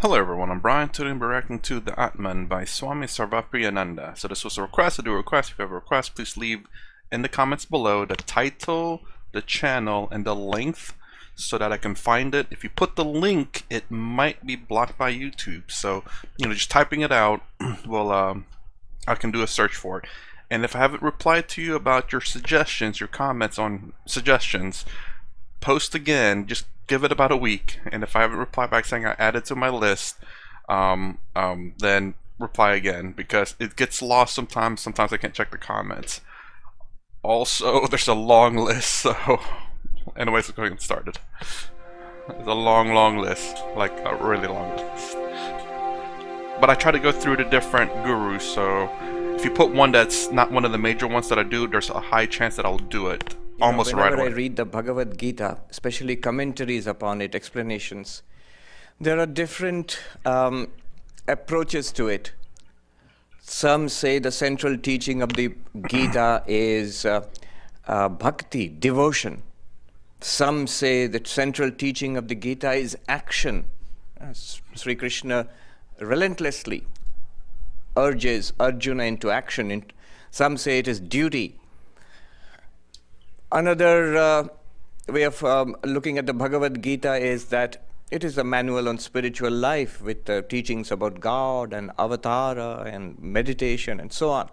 Hello everyone, I'm Brian. Today I'm reacting to The Atman by Swami Sarvapriyananda. So this was a request. I do a request. If you have a request, please leave in the comments below the title, the channel, and the length so that I can find it. If you put the link, it might be blocked by YouTube. So, just typing it out will I can do a search for it. And if I haven't replied to you about your suggestions, your comments on suggestions, post again. Just give it about a week, and if I haven't replied back saying I added to my list, then reply again, because it gets lost sometimes. Sometimes I can't check the comments. Also, there's a long list, so anyways, let's go ahead and get started. There's a long list, like a really long list. But I try to go through the different gurus, so if you put one that's not one of the major ones that I do, there's a high chance that I'll do it almost right away. Whenever I read the Bhagavad Gita, especially commentaries upon it, explanations, there are different approaches to it. Some say the central teaching of the Gita is bhakti, devotion. Some say the central teaching of the Gita is action. Sri Krishna relentlessly urges Arjuna into action. Some say it is duty. Another way of looking at the Bhagavad Gita is that it is a manual on spiritual life with teachings about God and avatara and meditation and so on.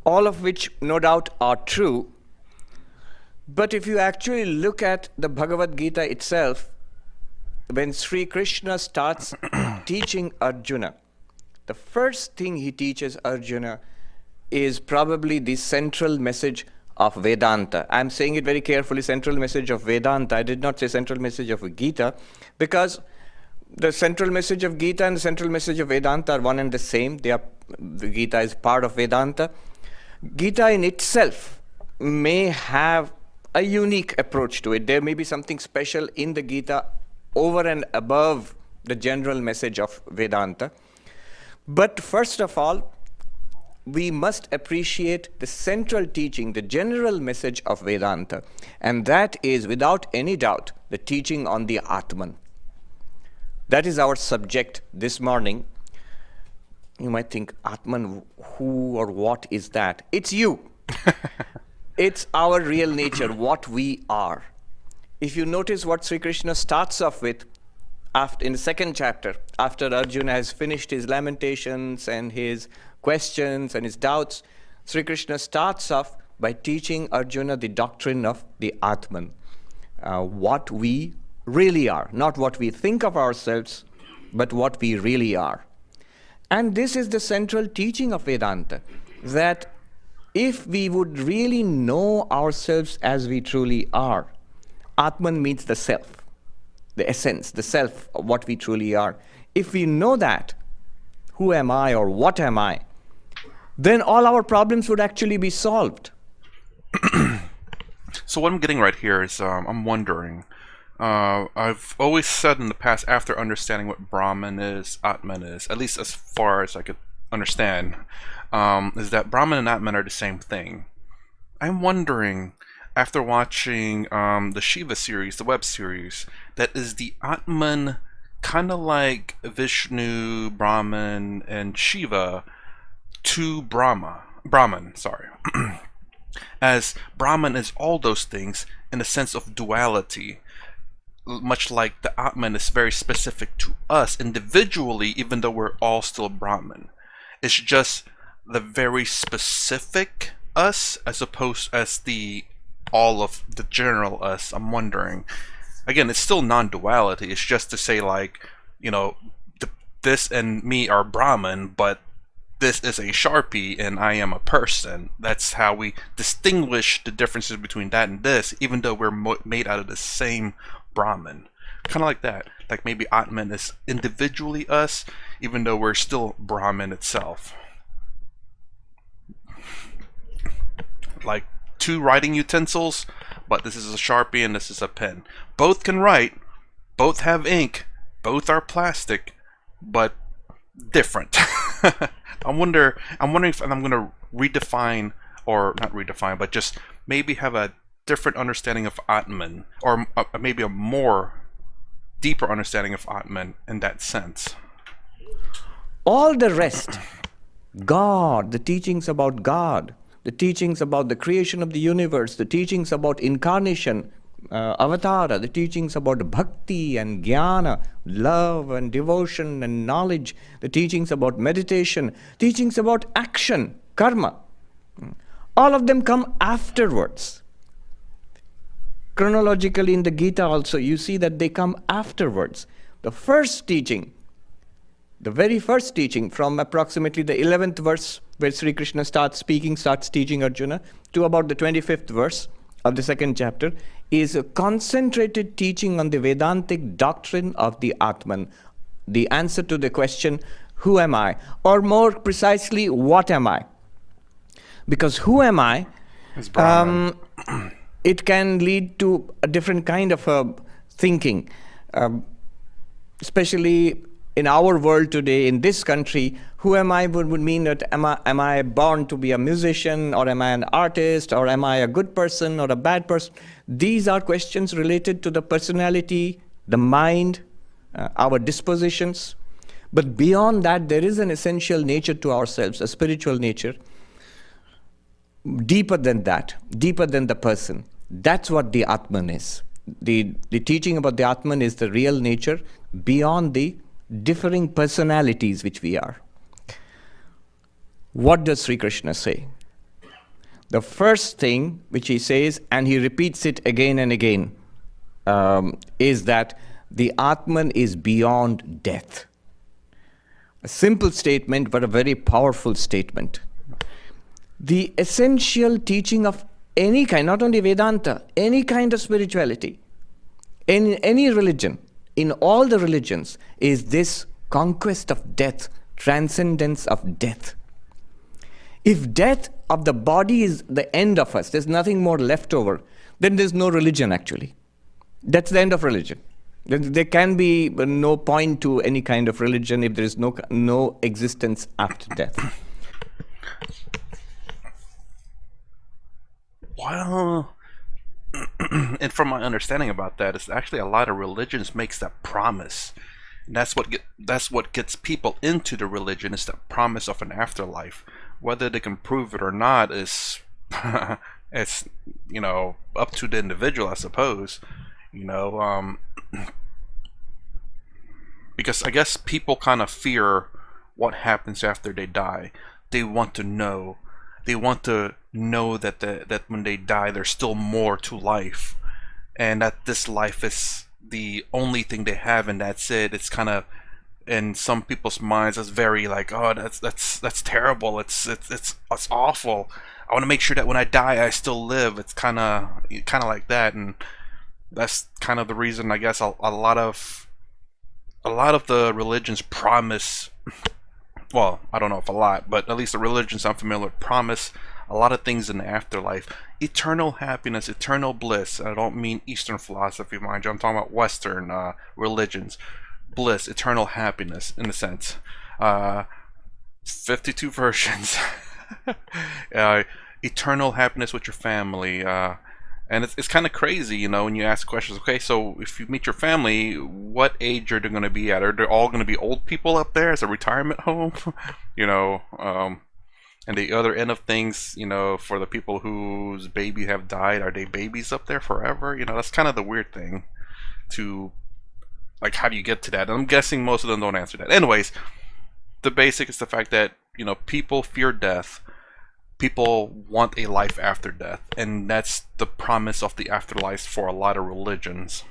All of which no doubt are true. But if you actually look at the Bhagavad Gita itself, when Sri Krishna starts teaching Arjuna, the first thing he teaches Arjuna is probably the central message of Vedanta. I'm saying it very carefully, central message of Vedanta. I did not say central message of Gita, because the central message of Gita and the central message of Vedanta are one and the same. The Gita is part of Vedanta. Gita in itself may have a unique approach to it. There may be something special in the Gita over and above the general message of Vedanta. But first of all, we must appreciate the central teaching, the general message of Vedanta, and that is, without any doubt, the teaching on the Atman. That is our subject this morning. You might think, Atman, who or what is that? It's you. It's our real nature, what we are. If you notice what Sri Krishna starts off with, in the second chapter, after Arjuna has finished his lamentations and his questions and his doubts, Sri Krishna starts off by teaching Arjuna the doctrine of the Atman, what we really are, not what we think of ourselves, but what we really are. And this is the central teaching of Vedanta, that if we would really know ourselves as we truly are, Atman means the self, the essence, the self of what we truly are. If we know that, who am I or what am I, then all our problems would actually be solved. So what I'm getting right here is I'm wondering, I've always said in the past, after understanding what Brahman is, Atman is, at least as far as I could understand, is that Brahman and Atman are the same thing. I'm wondering, after watching the Shiva series, the web series, that is the Atman kind of like Vishnu, Brahman, and Shiva to Brahman, sorry. As Brahman is all those things in a sense of duality, much like the Atman is very specific to us individually, even though we're all still Brahman. It's just the very specific us as opposed as the all of the general us. I'm wondering, again, it's still non-duality. It's just to say, like, this and me are Brahman, but this is a Sharpie and I am a person. That's how we distinguish the differences between that and this, even though we're made out of the same Brahman. Kind of like that. Like maybe Atman is individually us, even though we're still Brahman itself. Like two writing utensils, but this is a Sharpie and this is a pen. Both can write, both have ink, both are plastic, but different. I'm wondering if I'm going to redefine, or not redefine, but just maybe have a different understanding of Atman, or maybe a more deeper understanding of Atman in that sense. All the rest, God, the teachings about God, the teachings about the creation of the universe, the teachings about incarnation, avatara, the teachings about bhakti and jnana, love and devotion and knowledge, the teachings about meditation, teachings about action, karma, all of them come afterwards. Chronologically in the Gita also, you see that they come afterwards. The first teaching, the very first teaching from approximately the 11th verse where Sri Krishna starts speaking, starts teaching Arjuna, to about the 25th verse of the second chapter, is a concentrated teaching on the Vedantic doctrine of the Atman, the answer to the question, who am I? Or more precisely, what am I? Because who am I? It can lead to a different kind of thinking, especially in our world today, in this country. Who am I would mean that am I born to be a musician, or am I an artist, or am I a good person or a bad person? These are questions related to the personality, the mind, our dispositions. But beyond that, there is an essential nature to ourselves, a spiritual nature, deeper than that, deeper than the person. That's what the Atman is. The teaching about the Atman is the real nature beyond the differing personalities which we are. What does Sri Krishna say? The first thing which he says, and he repeats it again and again, is that the Atman is beyond death. A simple statement, but a very powerful statement. The essential teaching of any kind, not only Vedanta, any kind of spirituality, in any religion, in all the religions, is this conquest of death, transcendence of death. If death of the body is the end of us, there's nothing more left over, then there's no religion actually. That's the end of religion. There can be no point to any kind of religion if there is no existence after death. Well, and from my understanding about that, it's actually a lot of religions makes that promise. And that's what gets people into the religion, is the promise of an afterlife. Whether they can prove it or not is it's up to the individual, I suppose. Because I guess people kind of fear what happens after they die. They want to know. They want to know that that when they die, there's still more to life, and that this life is the only thing they have, and that's it. It's kind of, in some people's minds, it's very like, oh, that's terrible. It's awful. I want to make sure that when I die, I still live. It's kind of like that, and that's kind of the reason, I guess, a lot of the religions promise. Well, I don't know if a lot, but at least the religions I'm familiar with promise a lot of things in the afterlife. Eternal happiness, eternal bliss. I don't mean Eastern philosophy, mind you. I'm talking about Western religions. Bliss, eternal happiness, in a sense. 52 versions. Eternal happiness with your family. And it's kind of crazy, when you ask questions. Okay, so if you meet your family, what age are they going to be at? Are they all going to be old people up there as a retirement home? And the other end of things, for the people whose baby have died, are they babies up there forever? That's kind of the weird thing to, like, how do you get to that? And I'm guessing most of them don't answer that. Anyways, the basic is the fact that, people fear death. People want a life after death, and that's the promise of the afterlife for a lot of religions.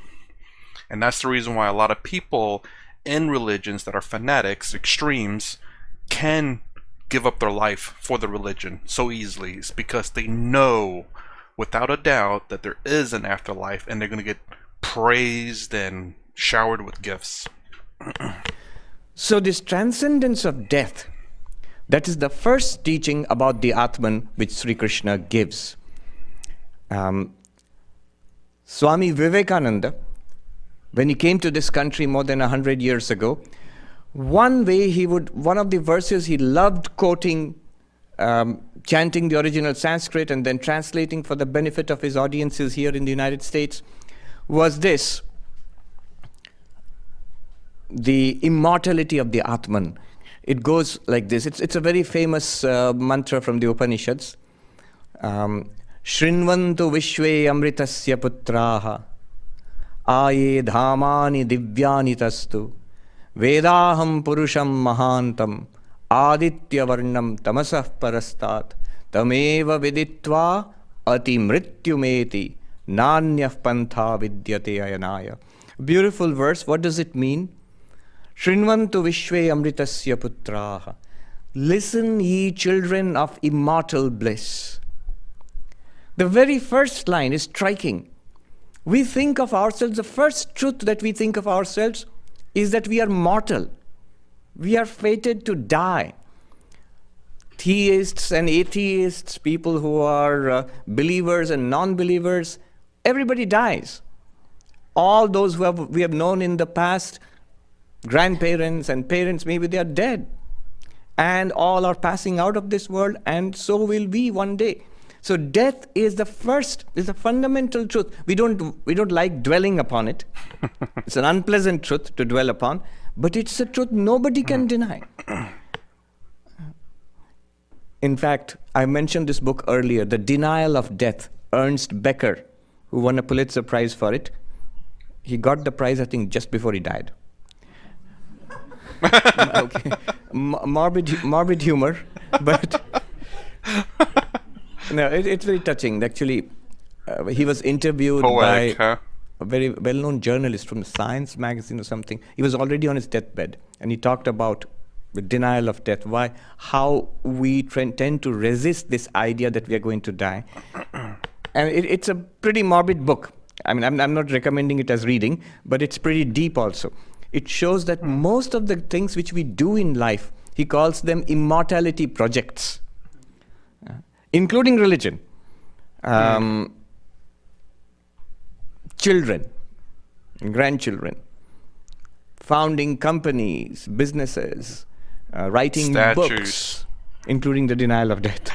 And that's the reason why a lot of people in religions that are fanatics, extremes, can give up their life for the religion so easily. It's because they know without a doubt that there is an afterlife, and they're going to get praised and showered with gifts. So this transcendence of death, that is the first teaching about the Atman which Sri Krishna gives. Swami Vivekananda, when he came to this country more than 100 years ago, one of the verses he loved quoting, chanting the original Sanskrit and then translating for the benefit of his audiences here in the United States, was this: the immortality of the Atman. It goes like this. It's a very famous mantra from the Upanishads. Shrinvantu vishve amritasya putraha aye dhamani divyani tastu vedaham purusham mahantam aditya varnam tamasah parastat tameva viditva ati mrityumeti nanyah pantha vidyate ayanaya. Beautiful verse. What does it mean? Shrinvantu vishve amritasya putraha. Listen, ye children of immortal bliss. The very first line is striking. We think of ourselves, the first truth that we think of ourselves is that we are mortal. We are fated to die. Theists and atheists, people who are believers and non-believers, everybody dies. All those who we have known in the past, grandparents and parents, maybe they are dead. And all are passing out of this world, and so will we one day. So death is the fundamental truth. We don't like dwelling upon it. It's an unpleasant truth to dwell upon, but it's a truth nobody can deny. In fact, I mentioned this book earlier, The Denial of Death, Ernst Becker, who won a Pulitzer Prize for it. He got the prize, I think, just before he died. Okay. Morbid humor, but no, it's very touching. Actually, he was interviewed by a very well-known journalist from Science magazine or something. He was already on his deathbed, and he talked about the denial of death, how we tend to resist this idea that we are going to die. And it's a pretty morbid book. I mean, I'm not recommending it as reading, but it's pretty deep also. It shows that most of the things which we do in life, he calls them immortality projects, including religion, children, grandchildren, founding companies, businesses, writing books, including the denial of death,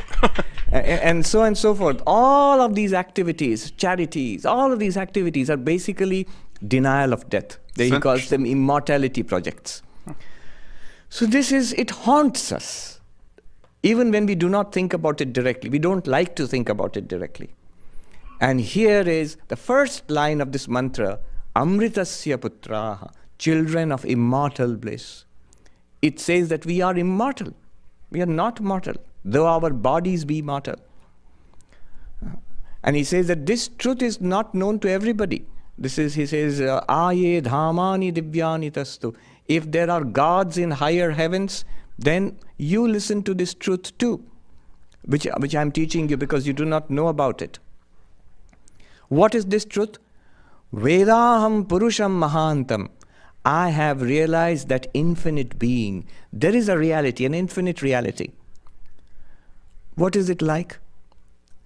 and so on and so forth. All of these activities, charities, all of these activities are basically denial of death. He calls them immortality projects. So it haunts us. Even when we do not think about it directly. We don't like to think about it directly. And here is the first line of this mantra, Amritasya putraha, children of immortal bliss. It says that we are immortal. We are not mortal, though our bodies be mortal. And he says that this truth is not known to everybody. He says, Aye dhamani divyani tastu. If there are gods in higher heavens, then you listen to this truth too, which I'm teaching you because you do not know about it. What is this truth? Vedaham purusham mahantam. I have realized that infinite being. There is a reality, an infinite reality. What is it like?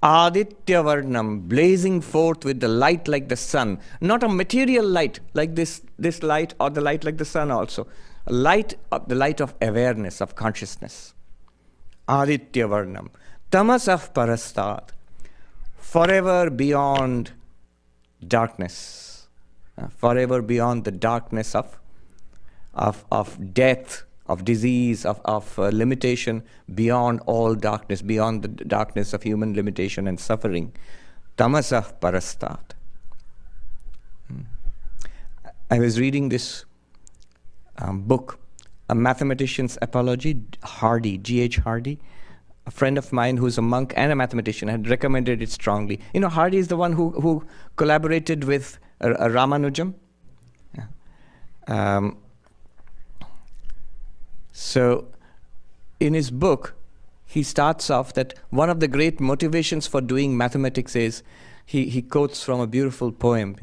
Aditya Varnam, blazing forth with the light like the sun. Not a material light like this light or the light like the sun also. A light, the light of awareness, of consciousness. Aditya Varnam. Tamasah parastat. Forever beyond darkness. Forever beyond the darkness of death, of disease, of limitation, beyond all darkness, beyond the darkness of human limitation and suffering. Tamasah parastat. I was reading this book, A Mathematician's Apology, Hardy, G.H. Hardy. A friend of mine who's a monk and a mathematician had recommended it strongly. You know, Hardy is the one who collaborated with Ramanujam. Yeah. So, in his book, he starts off that one of the great motivations for doing mathematics is, he quotes from a beautiful poem,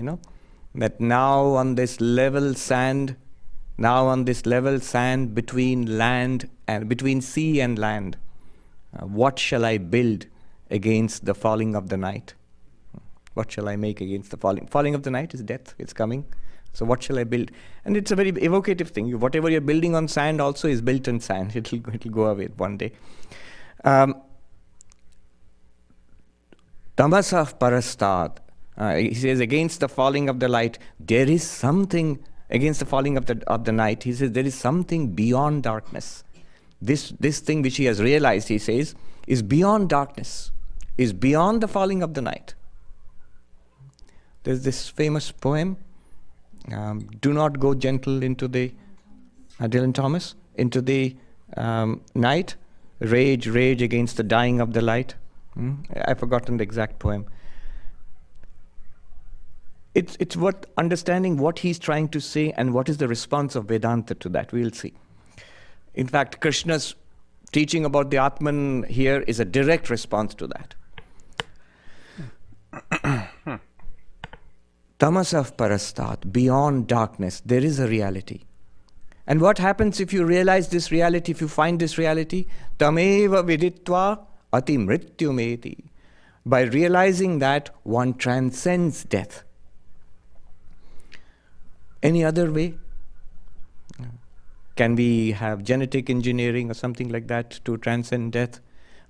that now on this level sand between land and between sea and land, what shall I build against the falling of the night? What shall I make against the falling of the night is death, it's coming. So what shall I build? And it's a very evocative thing. Whatever you're building on sand also is built on sand. It'll go away one day. Tamasah parastat. He says, against the falling of the light, there is something against the falling of the night, he says there is something beyond darkness. This thing which he has realized, he says, is beyond darkness, is beyond the falling of the night. There's this famous poem, "Do not go gentle into the," Dylan Thomas, "into the night, rage, rage against the dying of the light." I've forgotten the exact poem. It's worth understanding what he's trying to say and what is the response of Vedanta to that. We'll see. In fact, Krishna's teaching about the Atman here is a direct response to that. Tamasah parastat, beyond darkness, there is a reality. And what happens if you realize this reality, if you find this reality? Tameva viditva ati mrityumeti. By realizing that, one transcends death. Any other way? Can we have genetic engineering or something like that to transcend death?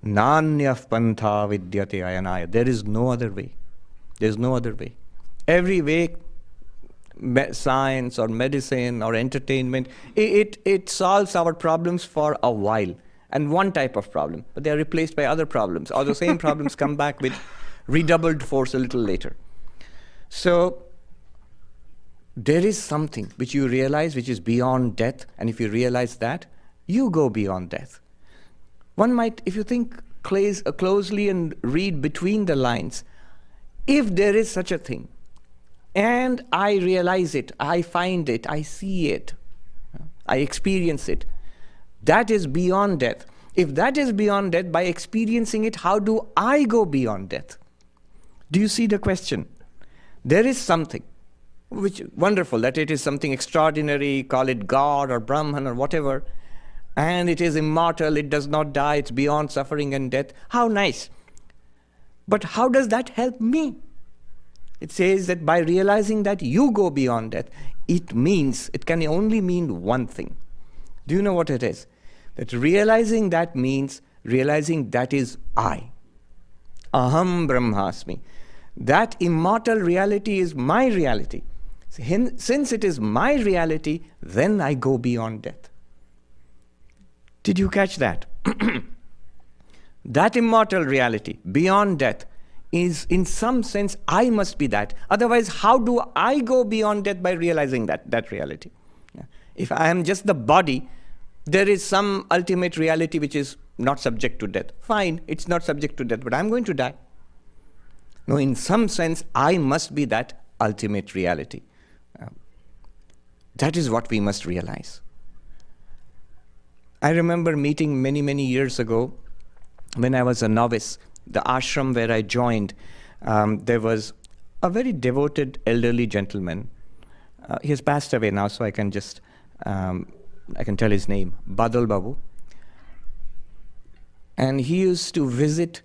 Nanyaf pantha vidyate ayanaya. There is no other way. There is no other way. Every way, science or medicine or entertainment, it solves our problems for a while. And one type of problem. But they are replaced by other problems. Or the same problems come back with redoubled force a little later. So, there is something which you realize which is beyond death, and if you realize that, you go beyond death. One might, if you think closely and read between the lines, if there is such a thing, and I realize it, I find it, I see it, I experience it, that is beyond death. If that is beyond death, by experiencing it, how do I go beyond death? Do you see the question? There is something. Which wonderful that it is something extraordinary, call it God or Brahman or whatever, and it is immortal, it does not die, it's beyond suffering and death. How nice. But how does that help me? It says that by realizing that you go beyond death, it can only mean one thing. Do you know what it is? That realizing that means realizing that is I. Aham Brahmasmi. That immortal reality is my reality. Since it is my reality, then I go beyond death. Did you catch that? That immortal reality, beyond death, is in some sense, I must be that. Otherwise, how do I go beyond death by realizing that reality? If I am just the body, there is some ultimate reality which is not subject to death. Fine, it's not subject to death, but I'm going to die. No, in some sense, I must be that ultimate reality. That is what we must realize. I remember meeting many, many years ago when I was a novice, the ashram where I joined, there was a very devoted elderly gentleman. He has passed away now, so I can just, I can tell his name, Badal Babu. And he used to visit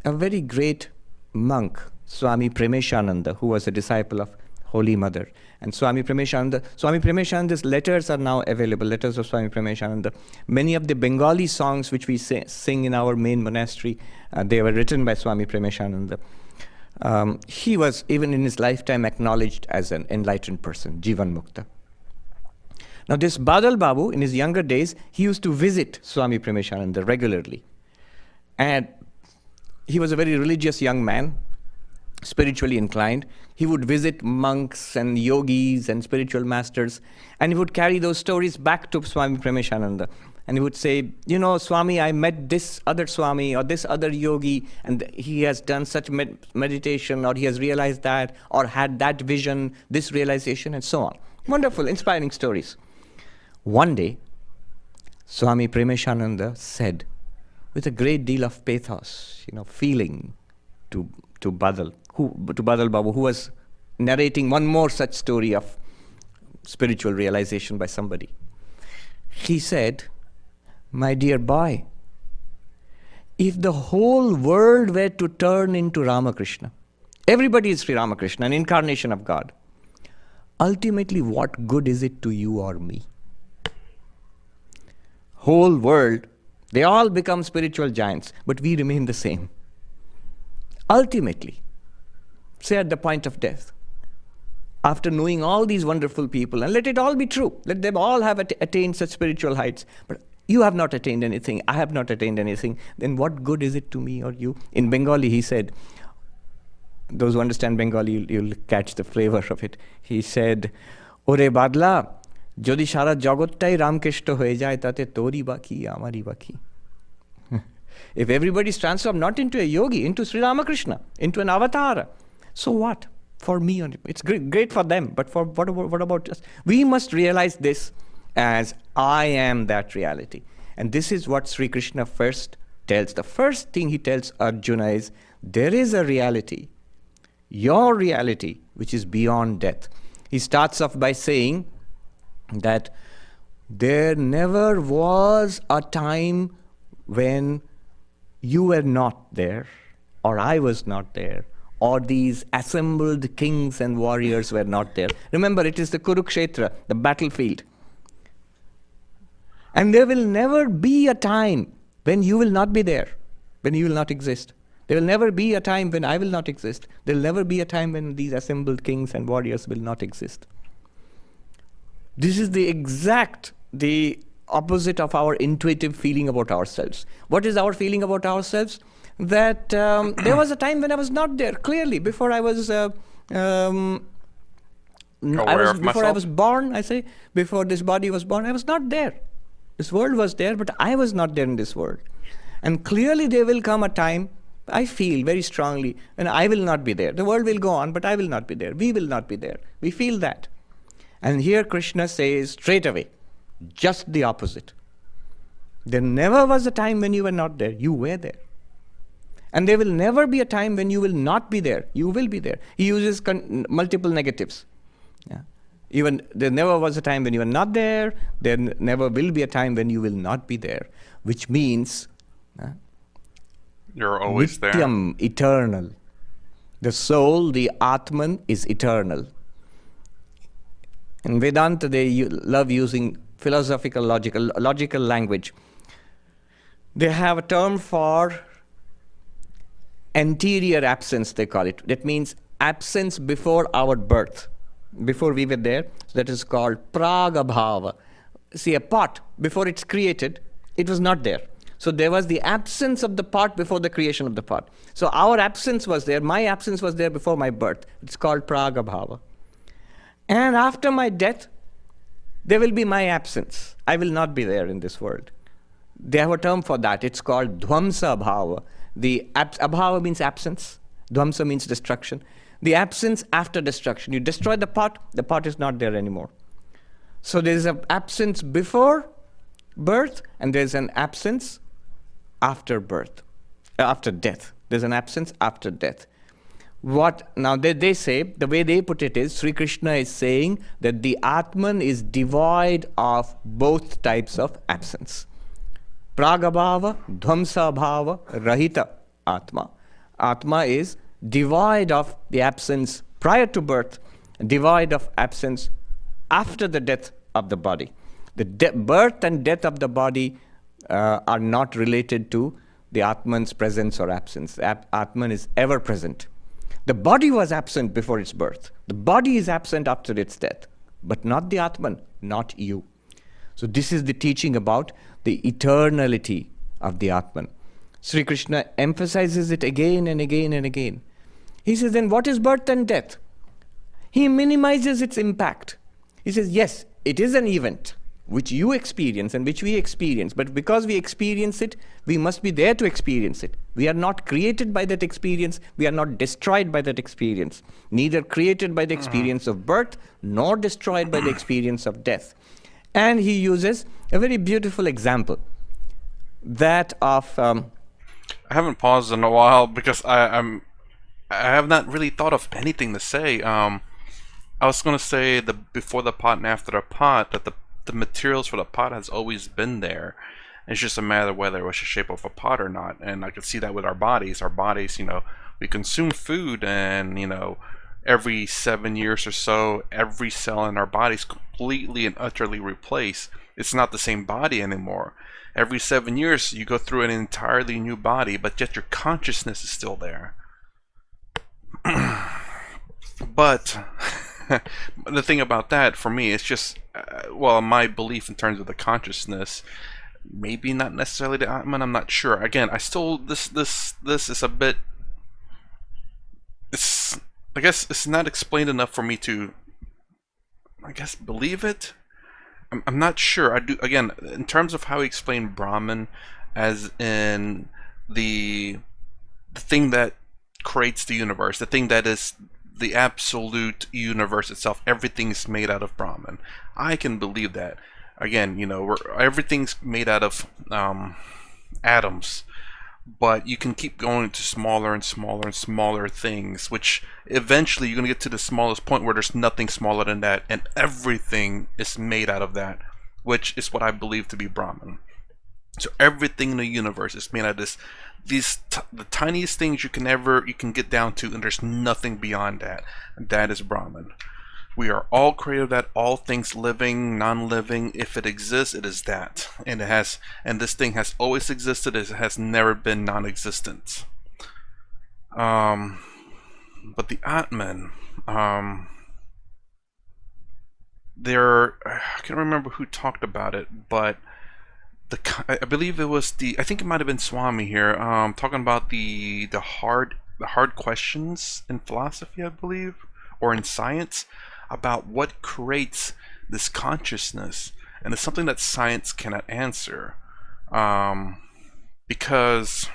a very great monk, Swami Premeshananda, who was a disciple of Holy Mother. And Swami Premeshananda's letters are now available, letters of Swami Premeshananda. Many of the Bengali songs which we sing in our main monastery, they were written by Swami Premeshananda. He was, even in his lifetime, acknowledged as an enlightened person, Jivan Mukta. Now this Badal Babu, in his younger days, he used to visit Swami Premeshananda regularly. And he was a very religious young man, spiritually inclined. He would visit monks and yogis and spiritual masters, and he would carry those stories back to Swami Premeshananda. And he would say, you know, Swami, I met this other Swami or this other yogi, and he has done such meditation, or he has realized that, or had that vision, this realization, and so on. Wonderful, inspiring stories. One day, Swami Premeshananda said, with a great deal of pathos, feeling, to Badal Babu, who was narrating one more such story of spiritual realization by somebody. He said, my dear boy, if the whole world were to turn into Ramakrishna, everybody is Sri Ramakrishna, an incarnation of God, ultimately what good is it to you or me? Whole world, they all become spiritual giants, but we remain the same. Ultimately, say at the point of death, after knowing all these wonderful people, and let it all be true, let them all have attained such spiritual heights, but you have not attained anything, I have not attained anything, then what good is it to me or you? In Bengali, he said, those who understand Bengali, you'll catch the flavor of it. He said, Ore Badla, jodi shara jagottai Ramkrishna hoye jay, tate tori baki, amari baki. If everybody is transformed not into a yogi, into Sri Ramakrishna, into an avatar, so what? For me, it's great for them, but for what about us? We must realize this as I am that reality. And this is what Sri Krishna first tells. The first thing he tells Arjuna is, there is a reality, your reality, which is beyond death. He starts off by saying that there never was a time when you were not there, or I was not there, or these assembled kings and warriors were not there. Remember, it is the Kurukshetra, the battlefield. And there will never be a time when you will not be there, when you will not exist. There will never be a time when I will not exist. There will never be a time when these assembled kings and warriors will not exist. This is the opposite of our intuitive feeling about ourselves. What is our feeling about ourselves? That there was a time when I was not there, clearly, before I was before I was born, I say, before this body was born, I was not there. This world was there, but I was not there in this world. And clearly there will come a time, I feel very strongly, when I will not be there. The world will go on, but I will not be there. We will not be there. We feel that. And here Krishna says straight away, just the opposite. There never was a time when you were not there. You were there. And there will never be a time when you will not be there. You will be there. He uses multiple negatives. Yeah. Even there never was a time when you were not there. There never will be a time when you will not be there. Which means you're always Nityam, there. Eternal. The soul, the Atman, is eternal. In Vedanta, they love using philosophical, logical language. They have a term for anterior absence, they call it. That means absence before our birth, before we were there. So that is called pragabhava. See, a pot, before it's created, it was not there. So there was the absence of the pot before the creation of the pot. So our absence was there, my absence was there before my birth. It's called pragabhava. And after my death, there will be my absence. I will not be there in this world. They have a term for that. It's called dhvamsa bhava. The abhava means absence. Dhvamsa means destruction. The absence after destruction. You destroy the pot is not there anymore. So there's an absence before birth, and there's an absence after birth, after death. There's an absence after death. Now they say, the way they put it is, Sri Krishna is saying that the Atman is devoid of both types of absence. Pragabhava, dhvamsa bhava, rahita Atma. Atma is devoid of the absence prior to birth, devoid of absence after the death of the body. The birth and death of the body are not related to the Atman's presence or absence. Atman is ever present. The body was absent before its birth. The body is absent after its death, but not the Atman, not you. So this is the teaching about the eternality of the Atman. Sri Krishna emphasizes it again and again and again. He says, then what is birth and death? He minimizes its impact. He says, yes, it is an event which you experience and which we experience, but because we experience it, we must be there to experience it. We are not created by that experience. We are not destroyed by that experience. Neither created by the experience of birth, nor destroyed by the experience of death. And he uses a very beautiful example, that of... I haven't paused in a while because I have not really thought of anything to say. I was going to say before the pot and after the pot, that the materials for the pot has always been there. It's just a matter of whether it was the shape of a pot or not. And I can see that with our bodies. Our bodies, we consume food, and every 7 years or so, every cell in our body is completely and utterly replaced. It's not the same body anymore. Every 7 years, you go through an entirely new body, but yet your consciousness is still there. But The thing about that for me is just, well, my belief in terms of the consciousness. Maybe not necessarily the Atman. I'm not sure. Again, I still this is a bit. It's, I guess it's not explained enough for me to, I guess, believe it. I'm not sure. I do, again, in terms of how he explained Brahman, as in the thing that creates the universe, the thing that is the absolute universe itself. Everything's made out of Brahman. I can believe that. Again, everything's made out of atoms, but you can keep going to smaller and smaller and smaller things, which eventually you're going to get to the smallest point where there's nothing smaller than that, and everything is made out of that, which is what I believe to be Brahman. So everything in the universe is made out of the tiniest things you can get down to, and there's nothing beyond that. And that is Brahman. We are all created of that. All things living, non-living, if it exists, it is that, and this thing has always existed. It has never been non-existent. But the Atman, I can't remember who talked about it, but I believe it was I think it might have been Swami here, talking about the hard questions in philosophy, I believe, or in science, about what creates this consciousness, and it's something that science cannot answer, because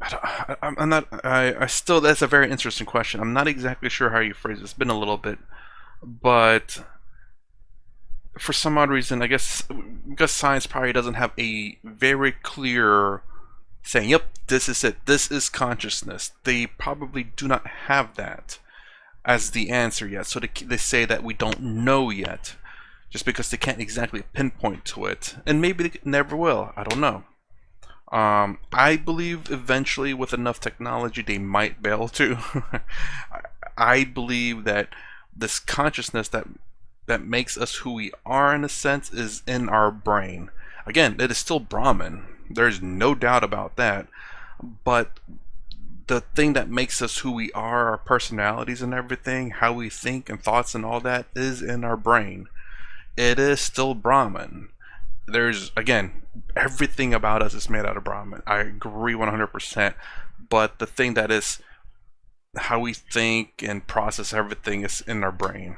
I still, that's a very interesting question. I'm not exactly sure how you phrase it. It's been a little bit, but for some odd reason, I guess because science probably doesn't have a very clear saying, yep, this is it, this is consciousness. They probably do not have that as the answer yet. So they say that we don't know yet, just because they can't exactly pinpoint to it. And maybe they never will. I don't know. I believe eventually with enough technology they might be able to. I believe that this consciousness that makes us who we are, in a sense, is in our brain. Again, it is still Brahman. There's no doubt about that. But the thing that makes us who we are, our personalities and everything, how we think and thoughts and all that, is in our brain. It is still Brahman. There's, again, everything about us is made out of Brahman. I agree 100%. But the thing that is how we think and process everything is in our brain.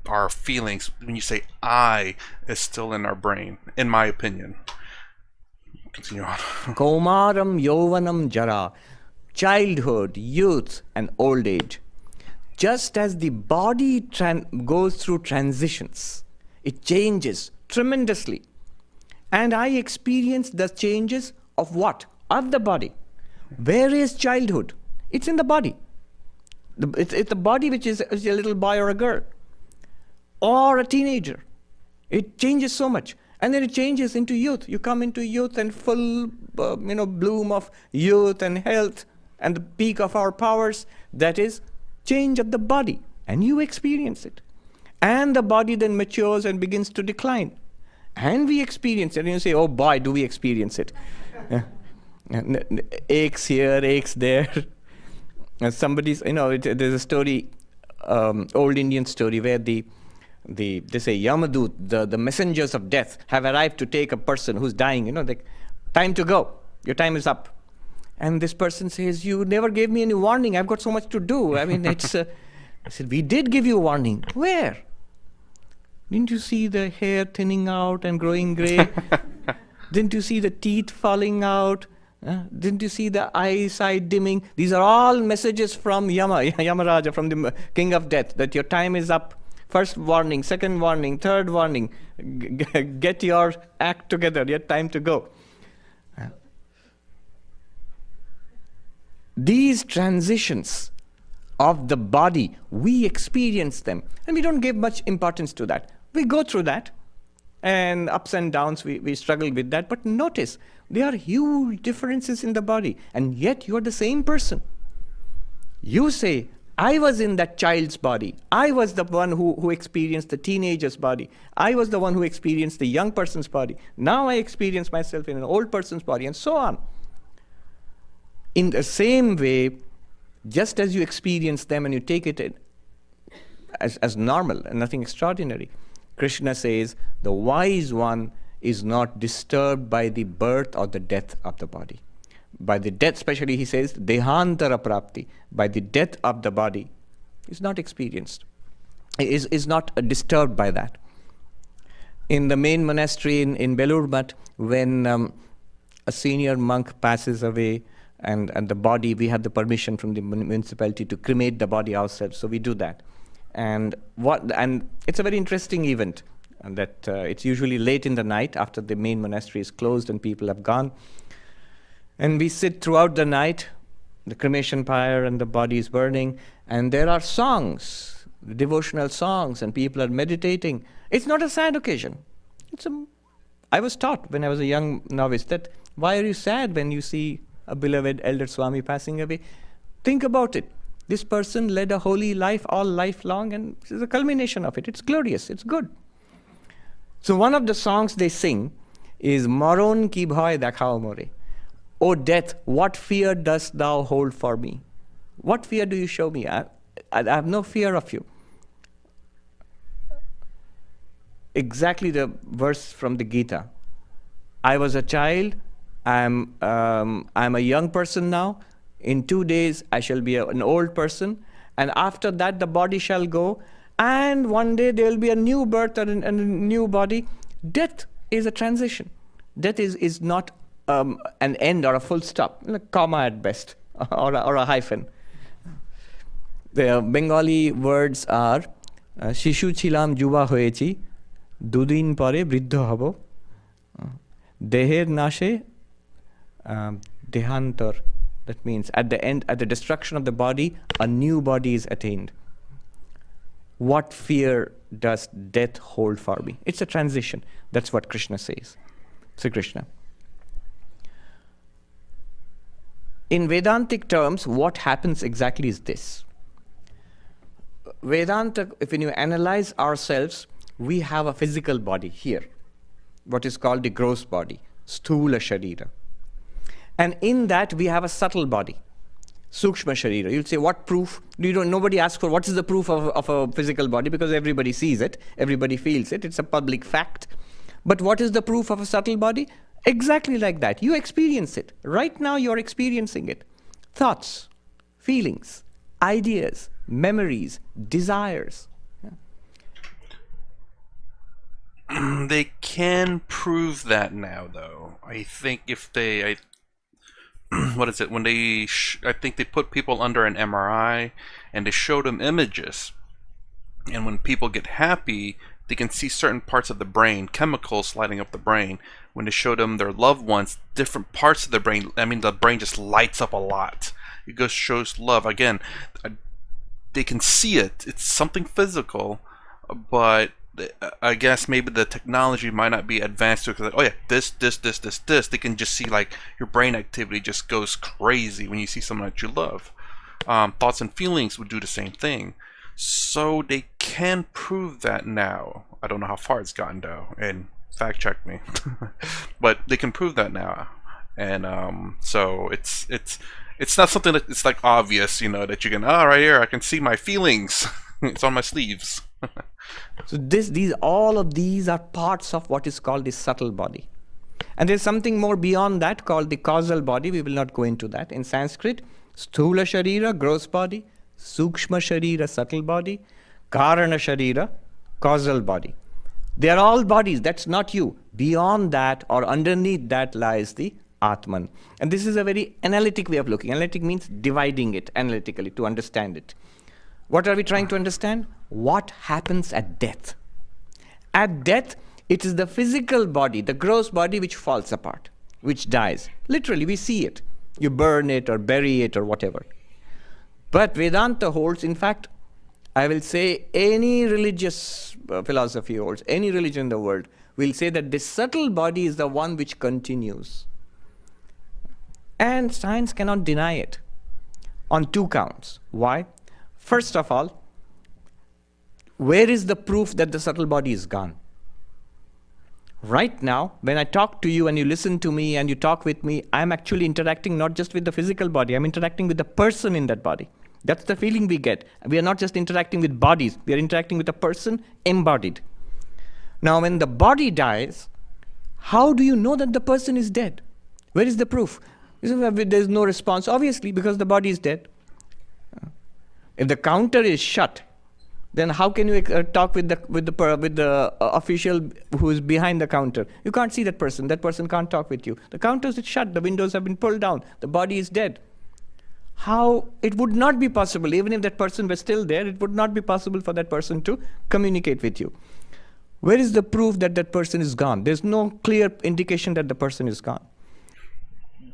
Our feelings, when you say I, is still in our brain, in my opinion. Continue on. Kaumaram Yovanam Jara, childhood, youth, and old age. Just as the body goes through transitions, it changes tremendously. And I experience the changes of what? Of the body. Where is childhood? It's in the body. It's the body which is a little boy or a girl, or a teenager. It changes so much. And then it changes into youth. You come into youth and full bloom of youth and health and the peak of our powers. That is change of the body. And you experience it. And the body then matures and begins to decline. And we experience it. And you say, oh boy, do we experience it. Aches here, aches there. And somebody's, there's a story, old Indian story, where they say Yamadut, the messengers of death, have arrived to take a person who's dying. Time to go. Your time is up. And this person says, you never gave me any warning. I've got so much to do. I mean, I said, we did give you a warning. Where? Didn't you see the hair thinning out and growing gray? Didn't you see the teeth falling out? Didn't you see the eyesight dimming? These are all messages from Yamaraja, from the king of death, that your time is up. First warning, second warning, third warning. Get your act together. Your time to go. These transitions of the body, we experience them. And we don't give much importance to that. We go through that. And ups and downs, we struggle with that. But notice, there are huge differences in the body. And yet, you're the same person. You say, I was in that child's body. I was the one who experienced the teenager's body. I was the one who experienced the young person's body. Now I experience myself in an old person's body, and so on. In the same way, just as you experience them and you take it as normal and nothing extraordinary. Krishna says the wise one is not disturbed by the birth or the death of the body. By the death, especially he says, dehantara prapti, by the death of the body, is not experienced, is not disturbed by that. In the main monastery in Belur Math, when a senior monk passes away and the body, we have the permission from the municipality to cremate the body ourselves, so we do that. And it's a very interesting event, and that it's usually late in the night after the main monastery is closed and people have gone. And we sit throughout the night, the cremation pyre and the body is burning, and there are songs, devotional songs, and people are meditating. It's not a sad occasion. I was taught when I was a young novice that why are you sad when you see a beloved elder Swami passing away? Think about it. This person led a holy life all life long, and this is a culmination of it. It's glorious. It's good. So one of the songs they sing is Maron ki bhoy dekhao more. O death, what fear dost thou hold for me? What fear do you show me? I have no fear of you. Exactly the verse from the Gita. I was a child. I'm a young person now. In 2 days, I shall be an old person. And after that, the body shall go. And one day, there will be a new birth and a new body. Death is a transition. Death is not an end or a full stop, a comma at best, or a hyphen. The Bengali words are Shishu chilam juba hoyechi, dudin pore briddho hobo, deher nashe dehantar. That means at the end, at the destruction of the body, a new body is attained. What fear does death hold for me? It's a transition. That's what Krishna says. Sri Krishna. In Vedantic terms, what happens exactly is this. Vedanta, when you analyze ourselves, we have a physical body here, what is called the gross body, sthula sharira. And in that, we have a subtle body, sukshma sharira. You'll say, what proof? Nobody asks for what is the proof of a physical body, because everybody sees it, everybody feels it, it's a public fact. But what is the proof of a subtle body? Exactly like that. You experience it. Right now, you're experiencing it. Thoughts, feelings, ideas, memories, desires. They can prove that now, though. I think if they... what is it? When they... I think they put people under an MRI, and they showed them images. And when people get happy, they can see certain parts of the brain, chemicals lighting up the brain. When they show them their loved ones, different parts of the brain, the brain just lights up a lot. It goes shows love. Again, they can see it. It's something physical, but I guess maybe the technology might not be advanced to, because, oh yeah, this. They can just see like your brain activity just goes crazy when you see someone that you love. Thoughts and feelings would do the same thing. So they can prove that now. I don't know how far it's gotten though, and fact check me. But they can prove that now, and so it's not something that it's like obvious, that you can, right here I can see my feelings. It's on my sleeves. So all of these are parts of what is called the subtle body. And there's something more beyond that called the causal body. We will not go into that. In Sanskrit, sthula sharira, gross body, sukshma sharira, subtle body, karana sharira, causal body. They are all bodies. That's not you. Beyond that or underneath that lies the Atman. And this is a very analytic way of looking. Analytic means dividing it analytically to understand it. What are we trying to understand? What happens at death? At death, it is the physical body, the gross body, which falls apart, which dies. Literally, we see it. You burn it or bury it or whatever. But Vedanta holds, in fact, I will say any religious philosophy holds, any religion in the world will say that this subtle body is the one which continues. And science cannot deny it on two counts. Why? First of all, where is the proof that the subtle body is gone? Right now, when I talk to you and you listen to me and you talk with me, I'm actually interacting not just with the physical body, I'm interacting with the person in that body. That's the feeling we get. We are not just interacting with bodies, we are interacting with a person embodied. Now, when the body dies, how do you know that the person is dead? Where is the proof? There's no response, obviously, because the body is dead. If the counter is shut, then how can you talk with the official who is behind the counter? You can't see that person. That person can't talk with you. The counter is shut. The windows have been pulled down. The body is dead. How it would not be possible, even if that person was still there, it would not be possible for that person to communicate with you. Where is the proof that that person is gone? There's no clear indication that the person is gone.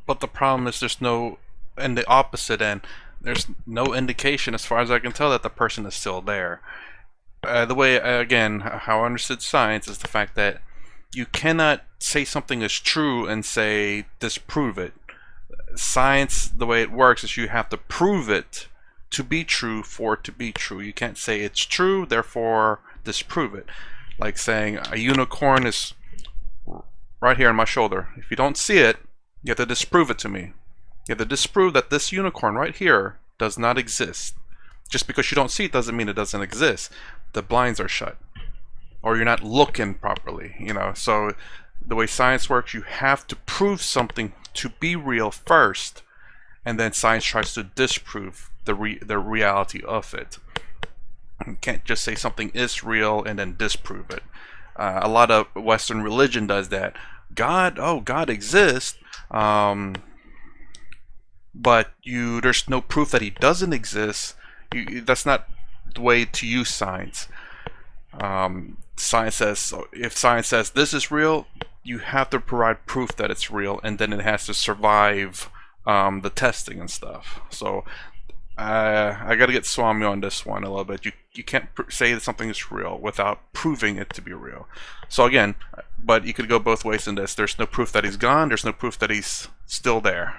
But the problem is there's no, and the opposite end, there's no indication as far as I can tell that the person is still there. The way, again, how I understood science is the fact that you cannot say something is true and say disprove it. Science, the way it works is you have to prove it to be true for it to be true. You can't say it's true, therefore disprove it. Like saying a unicorn is right here on my shoulder. If you don't see it, you have to disprove it to me. You have to disprove that this unicorn right here does not exist. Just because you don't see it doesn't mean it doesn't exist. The blinds are shut, or you're not looking properly, you know. So the way science works, you have to prove something to be real first, and then science tries to disprove the reality of it. You can't just say something is real and then disprove it. A lot of Western religion does that. God exists, but there's no proof that he doesn't exist. That's not the way to use science. Science says, if science says this is real, you have to provide proof that it's real, and then it has to survive the testing and stuff. So I got to get Swami on this one a little bit. You can't say that something is real without proving it to be real. So again, but you could go both ways in this. There's no proof that he's gone. There's no proof that he's still there.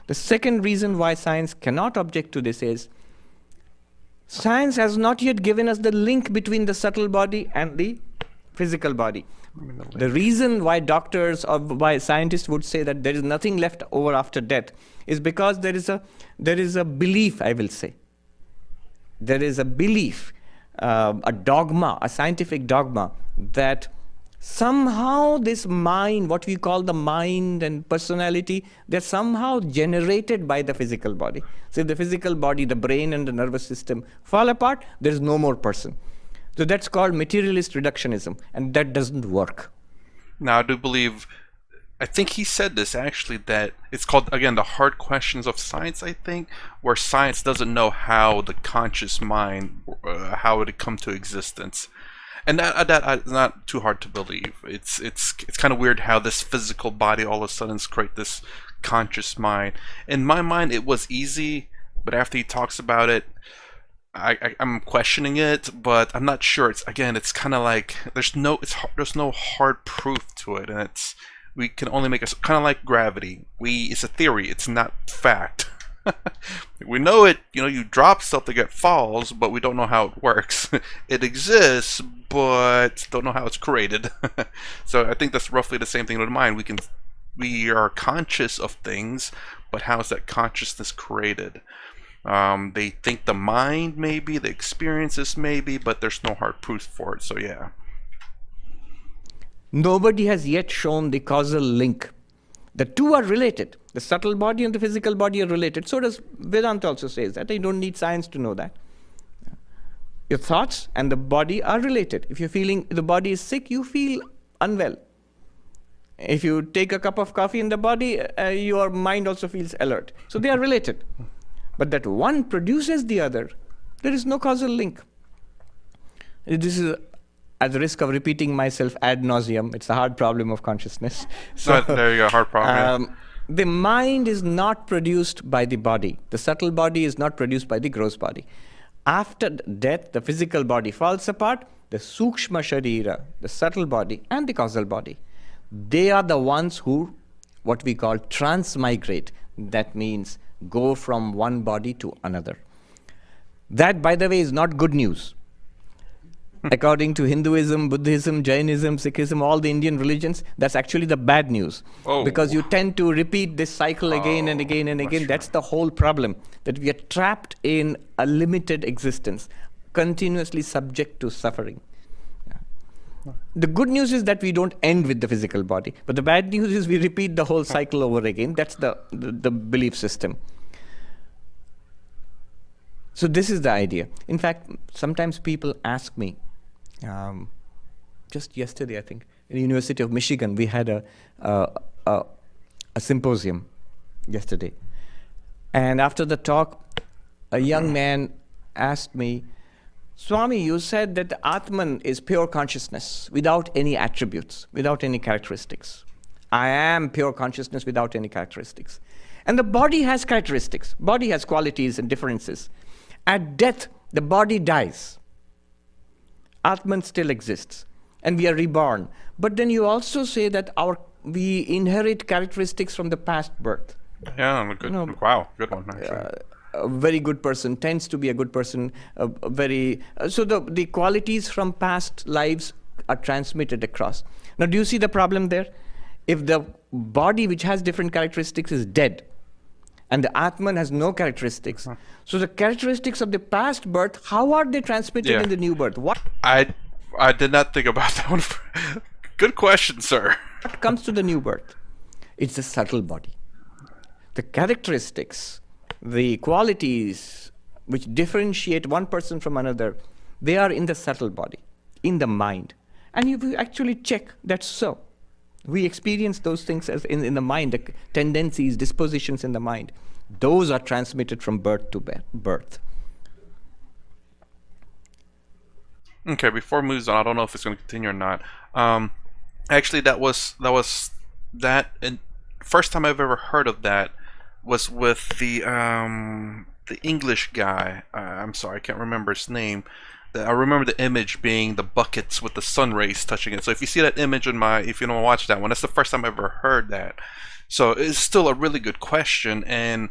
The second reason why science cannot object to this is science has not yet given us the link between the subtle body and the physical body. The reason why doctors or why scientists would say that there is nothing left over after death is because there is a belief, I will say. There is a belief, a dogma, a scientific dogma, that somehow this mind, what we call the mind and personality, they're somehow generated by the physical body. So if the physical body, the brain and the nervous system fall apart, there's no more person. So that's called materialist reductionism, and that doesn't work. Now, I do believe, I think he said this actually, that it's called, again, the hard questions of science, I think, where science doesn't know how the conscious mind, how it come to existence. And that is not too hard to believe. It's kind of weird how this physical body all of a sudden create this conscious mind. In my mind, it was easy, but after he talks about it, I'm questioning it, but I'm not sure. It's kind of like there's no hard proof to it, and we can only make it kind of like gravity. It's a theory. It's not fact. We know it. You drop something, it falls, but we don't know how it works. It exists, but don't know how it's created. So I think that's roughly the same thing with mind. We are conscious of things, but how is that consciousness created? They think the mind maybe, the experiences maybe, but there's no hard proof for it, so yeah. Nobody has yet shown the causal link. The two are related. The subtle body and the physical body are related. So does Vedanta also says that. You don't need science to know that. Your thoughts and the body are related. If you're feeling the body is sick, you feel unwell. If you take a cup of coffee in the body, your mind also feels alert. So they are related. But that one produces the other, there is no causal link. This is at the risk of repeating myself ad nauseum. It's a hard problem of consciousness. So, there you go, hard problem. The mind is not produced by the body. The subtle body is not produced by the gross body. After death, the physical body falls apart. The sukshma sharira, the subtle body, and the causal body, they are the ones who, what we call, transmigrate. That means go from one body to another. That, by the way, is not good news. According to Hinduism, Buddhism, Jainism, Sikhism, all the Indian religions, that's actually the bad news. Oh. Because you tend to repeat this cycle again and again and again. That's the whole problem, that we are trapped in a limited existence, continuously subject to suffering. The good news is that we don't end with the physical body, but the bad news is we repeat the whole cycle over again. That's the belief system. So this is the idea. In fact, sometimes people ask me, just yesterday, I think, in the University of Michigan, we had a symposium yesterday. And after the talk, a young man asked me, Swami, you said that the Atman is pure consciousness without any attributes, without any characteristics. I am pure consciousness without any characteristics. And the body has characteristics. Body has qualities and differences. At death, the body dies. Atman still exists, and we are reborn. But then you also say that we inherit characteristics from the past birth. Yeah, good. Wow, good one. Actually. A very good person tends to be a good person. So the qualities from past lives are transmitted across. Now, do you see the problem there? If the body, which has different characteristics, is dead, and the Atman has no characteristics. So the characteristics of the past birth, how are they transmitted in the new birth? What I did not think about that one. Good question, sir. What comes to the new birth? It's the subtle body. The characteristics, the qualities which differentiate one person from another, they are in the subtle body, in the mind. And if you actually check, that's so. We experience those things as in the mind, the tendencies, dispositions in the mind. Those are transmitted from birth to birth. Okay, before we move on, I don't know if it's going to continue or not. Actually, that was and first time I've ever heard of that was with the English guy. I'm sorry, I can't remember his name. I remember the image being the buckets with the sun rays touching it. So if you see that image if you don't watch that one, that's the first time I ever heard that. So it's still a really good question, and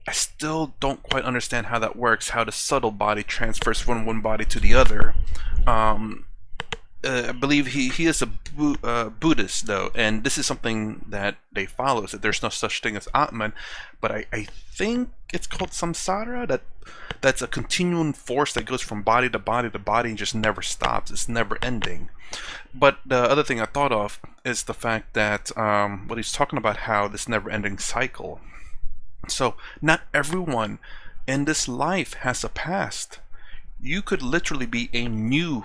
I still don't quite understand how that works, how the subtle body transfers from one body to the other. I believe he is a Buddhist, though, and this is something that they follow, is that there's no such thing as Atman, but I think it's called samsara, that's a continuing force that goes from body to body to body and just never stops. It's never ending. But the other thing I thought of is the fact that what he's talking about, how this never-ending cycle. So not everyone in this life has a past. You could literally be a new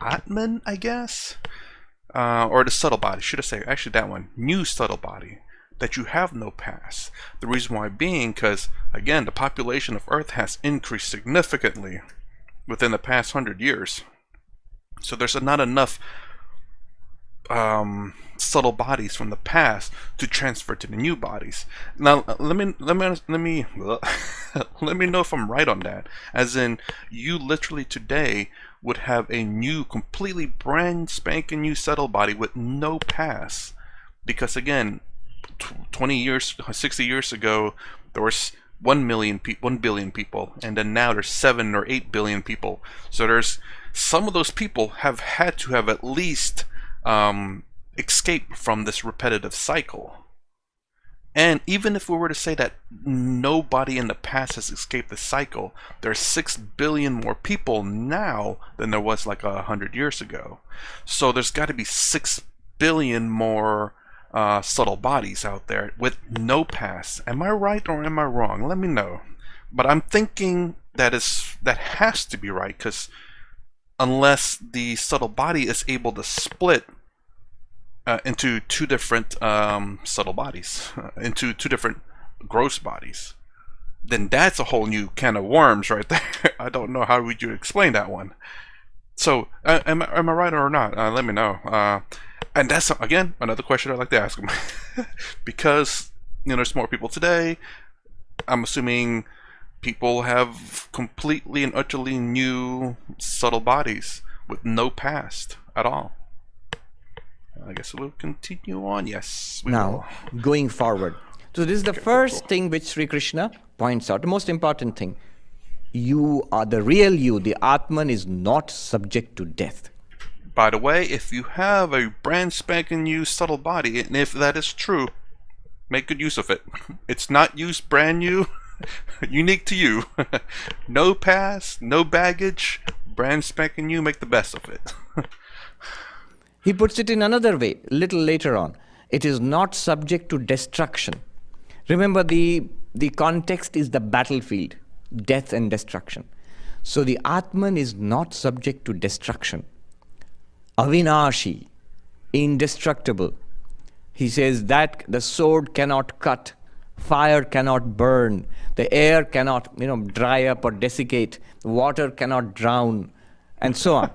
Atman, I guess, or the subtle body. Should I say actually that one? New subtle body. That you have no past. The reason why being because, again, the population of Earth has increased significantly within the past 100 years. So there's not enough subtle bodies from the past to transfer to the new bodies. Now, let me let me know if I'm right on that. As in, you literally today would have a new, completely brand spanking new subtle body with no past, because again, 20 years, 60 years ago, there was 1 billion people, and then now there's 7 or 8 billion people. So there's some of those people have had to have at least escaped from this repetitive cycle. And even if we were to say that nobody in the past has escaped the cycle, there's 6 billion more people now than there was like 100 years ago. So there's got to be 6 billion more subtle bodies out there with no past. Am I right or am I wrong? Let me know. But I'm thinking that has to be right, because unless the subtle body is able to split into two different subtle bodies, into two different gross bodies, then that's a whole new can of worms right there. I don't know how would you explain that one. So am I right or not? Let me know. And that's, again, another question I'd like to ask him. Because, there's more people today. I'm assuming people have completely and utterly new subtle bodies with no past at all. I guess we'll continue on. Yes, we will. Going forward. So this is the first thing which Sri Krishna points out, the most important thing. You are the real you. The Atman is not subject to death. By the way, if you have a brand spanking new subtle body, and if that is true, make good use of it. It's not used brand new, unique to you. No past, no baggage, brand spanking new, make the best of it. He puts it in another way, a little later on. It is not subject to destruction. Remember, the context is the battlefield, death and destruction. So the Atman is not subject to destruction. Avinashi, indestructible. He says that the sword cannot cut, fire cannot burn, the air cannot, dry up or desiccate, water cannot drown, and so on.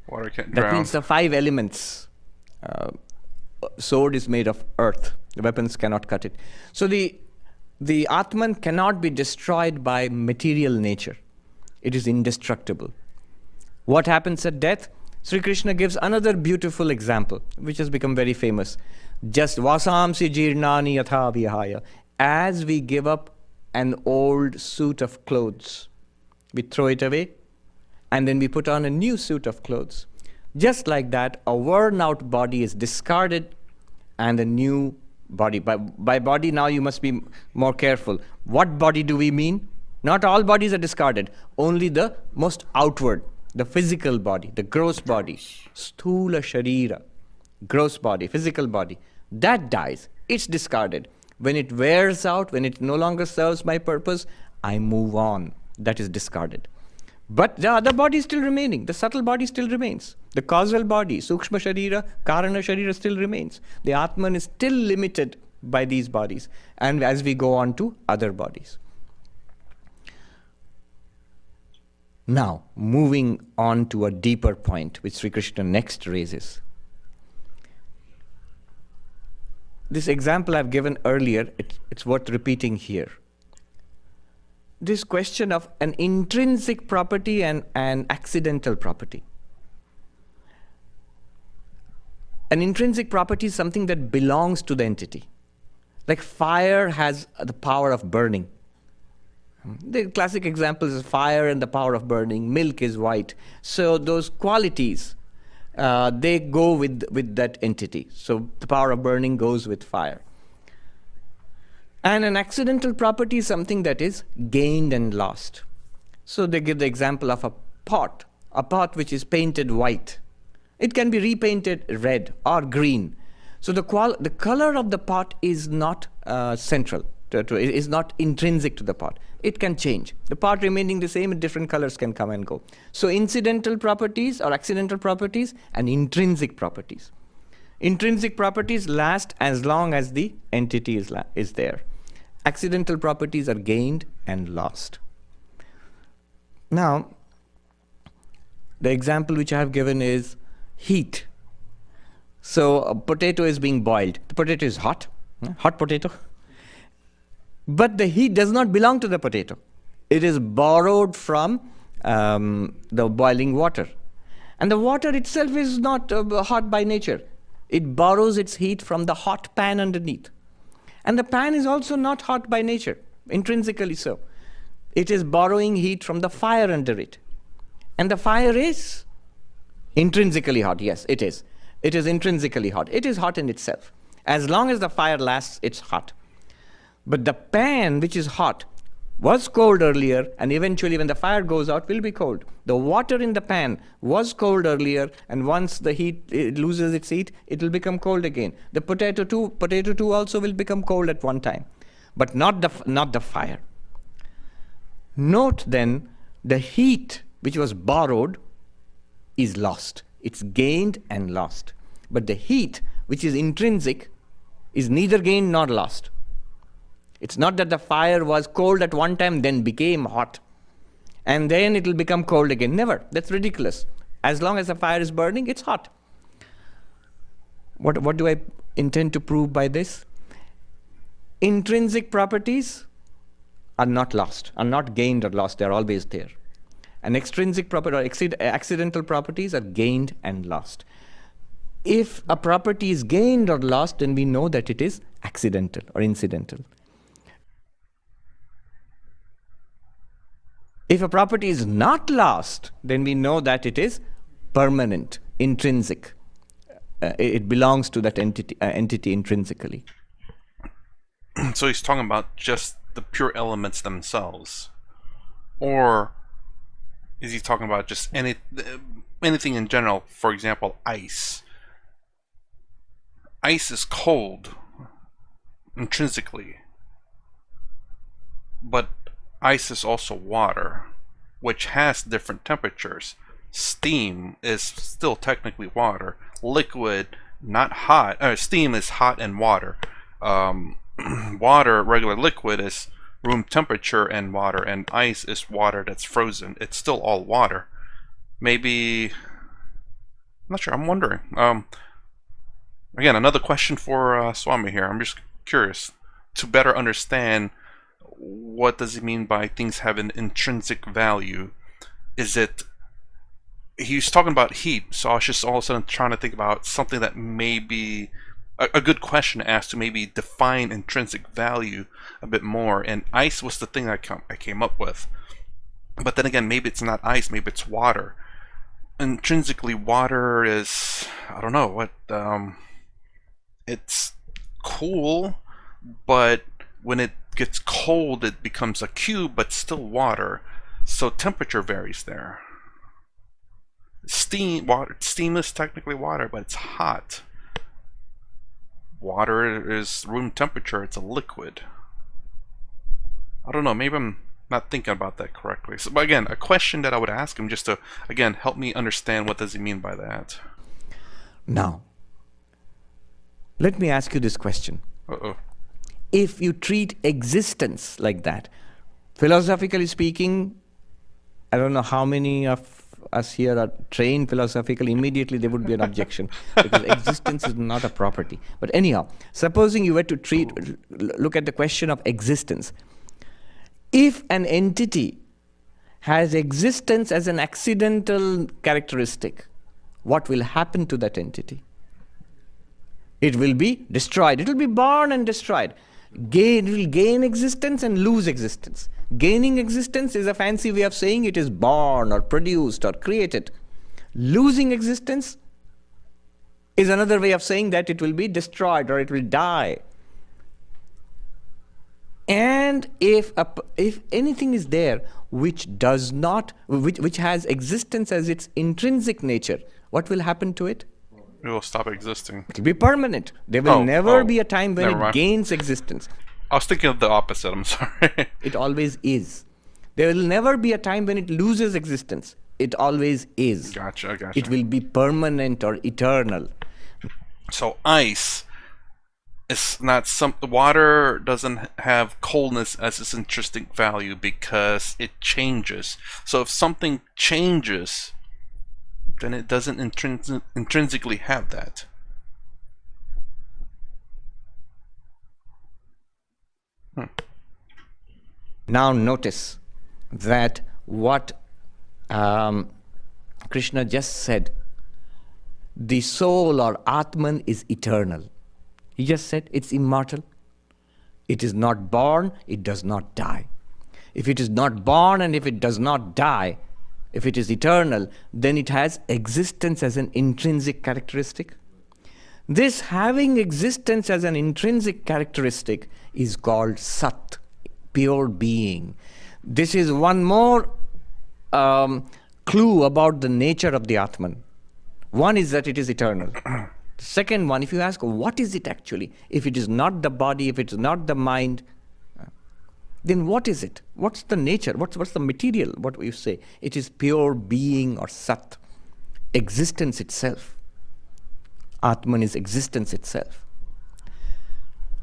Water can't That drown. means the 5 elements. Sword is made of earth. The weapons cannot cut it. So the Atman cannot be destroyed by material nature. It is indestructible. What happens at death? Sri Krishna gives another beautiful example, which has become very famous. Just vasamsi jirnani yatha vihaya. As we give up an old suit of clothes, we throw it away, and then we put on a new suit of clothes. Just like that, a worn out body is discarded and a new body. By body, now you must be more careful. What body do we mean? Not all bodies are discarded, only the most outward, the physical body, the gross body. Sthula sharira, gross body, physical body. That dies, it's discarded. When it wears out, when it no longer serves my purpose, I move on. That is discarded. But the other body is still remaining. The subtle body still remains. The causal body, Sukshma Sharira, Karana Sharira still remains. The Atman is still limited by these bodies. And as we go on to other bodies. Now, moving on to a deeper point, which Sri Krishna next raises. This example I've given earlier, it's worth repeating here. This question of an intrinsic property and an accidental property. An intrinsic property is something that belongs to the entity. Like fire has the power of burning. The classic example is fire and the power of burning. Milk is white. So those qualities, they go with that entity. So the power of burning goes with fire. And an accidental property is something that is gained and lost. So they give the example of a pot which is painted white. It can be repainted red or green. So the color of the pot is not central, is not intrinsic to the pot. It can change. The pot remaining the same, different colors can come and go. So incidental properties or accidental properties and intrinsic properties. Intrinsic properties last as long as the entity is there. Accidental properties are gained and lost. Now, the example which I have given is heat. So a potato is being boiled. The potato is hot potato. But the heat does not belong to the potato. It is borrowed from the boiling water. And the water itself is not hot by nature. It borrows its heat from the hot pan underneath. And the pan is also not hot by nature, intrinsically so. It is borrowing heat from the fire under it. And the fire is intrinsically hot. Yes, it is. It is intrinsically hot. It is hot in itself. As long as the fire lasts, it's hot. But the pan, which is hot, was cold earlier, and eventually when the fire goes out, will be cold. The water in the pan was cold earlier, and once the heat it loses its heat, it will become cold again. The potato too also will become cold at one time, but not the fire. Note then, the heat which was borrowed is lost. It's gained and lost. But the heat which is intrinsic is neither gained nor lost. It's not that the fire was cold at one time, then became hot, and then it will become cold again. Never. That's ridiculous. As long as the fire is burning, it's hot. What do I intend to prove by this? Intrinsic properties are not lost, are not gained or lost. They are always there. And extrinsic property or accidental properties are gained and lost. If a property is gained or lost, then we know that it is accidental or incidental. If a property is not lost, then we know that it is permanent, intrinsic. It belongs to that entity intrinsically. So he's talking about just the pure elements themselves, or is he talking about just anything in general? For example, ice. Ice is cold intrinsically, but ice is also water, which has different temperatures. Steam is still technically water. Liquid, not hot. Steam is hot and water. Water, regular liquid, is room temperature and water, and ice is water that's frozen. It's still all water. Maybe, I'm not sure. I'm wondering. Again, another question for Swami here. I'm just curious to better understand, what does he mean by things have an intrinsic value? Is it, he's talking about heat, so I was just all of a sudden trying to think about something that may be a good question to ask, to maybe define intrinsic value a bit more. And ice was the thing I came up with. But then again, maybe it's not ice, maybe it's water. Intrinsically, water is, I don't know what, it's cool, but when it gets cold, it becomes a cube, but still water. So temperature varies there. Steam is technically water, but it's hot. Water is room temperature, it's a liquid. I don't know, maybe I'm not thinking about that correctly. So, but again, a question that I would ask him, just to, again, help me understand, what does he mean by that? Now, let me ask you this question. Uh-oh. If you treat existence like that, philosophically speaking, I don't know how many of us here are trained philosophically, immediately there would be an objection, because existence is not a property. But anyhow, supposing you were to look at the question of existence. If an entity has existence as an accidental characteristic, what will happen to that entity? It will be destroyed. It will be born and destroyed. It will gain existence and lose existence. Gaining existence is a fancy way of saying it is born or produced or created. Losing existence is another way of saying that it will be destroyed or it will die. And if anything is there which has existence as its intrinsic nature, what will happen to it? It will stop existing. It will be permanent. There will never be a time when it gains existence. I was thinking of the opposite, I'm sorry. It always is. There will never be a time when it loses existence. It always is. Gotcha. It will be permanent or eternal. So ice is not water doesn't have coldness as its intrinsic value because it changes. So if something changes, then it doesn't intrinsically have that. Now notice that what Krishna just said, the soul or Atman is eternal. He just said it's immortal. It is not born, it does not die. If it is not born and if it does not die, if it is eternal, then it has existence as an intrinsic characteristic. This having existence as an intrinsic characteristic is called Sat, pure being. This is one more clue about the nature of the Atman. One is that it is eternal. The second one, if you ask, what is it actually? If it is not the body, if it is not the mind, then what is it? What's the nature? What's the material? What we say? It is pure being or Sat, existence itself. Atman is existence itself.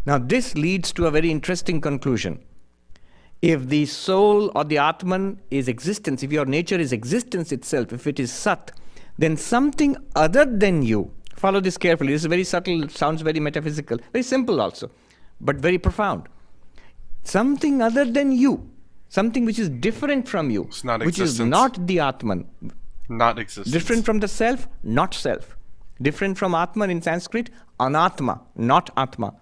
Now this leads to a very interesting conclusion. If the soul or the Atman is existence, if your nature is existence itself, if it is Sat, then something other than you, follow this carefully, this is very subtle, sounds very metaphysical, very simple also, but very profound. Something other than you, something which is different from you, which is not the Atman. Not existence. Different from the self, not self. Different from Atman in Sanskrit, anatma, not Atma.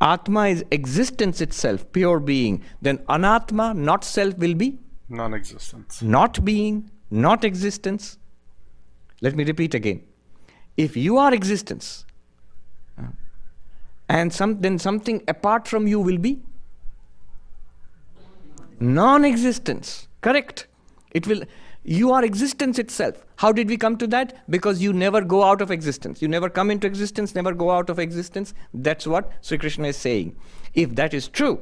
Atma is existence itself, pure being. Then anatma, not self, will be Non-existence. Not being, not existence. Let me repeat again. If you are existence, and then something apart from you will be non-existence. Correct. It will. You are existence itself. How did we come to that? Because you never go out of existence. You never come into existence, never go out of existence. That's what Sri Krishna is saying. If that is true,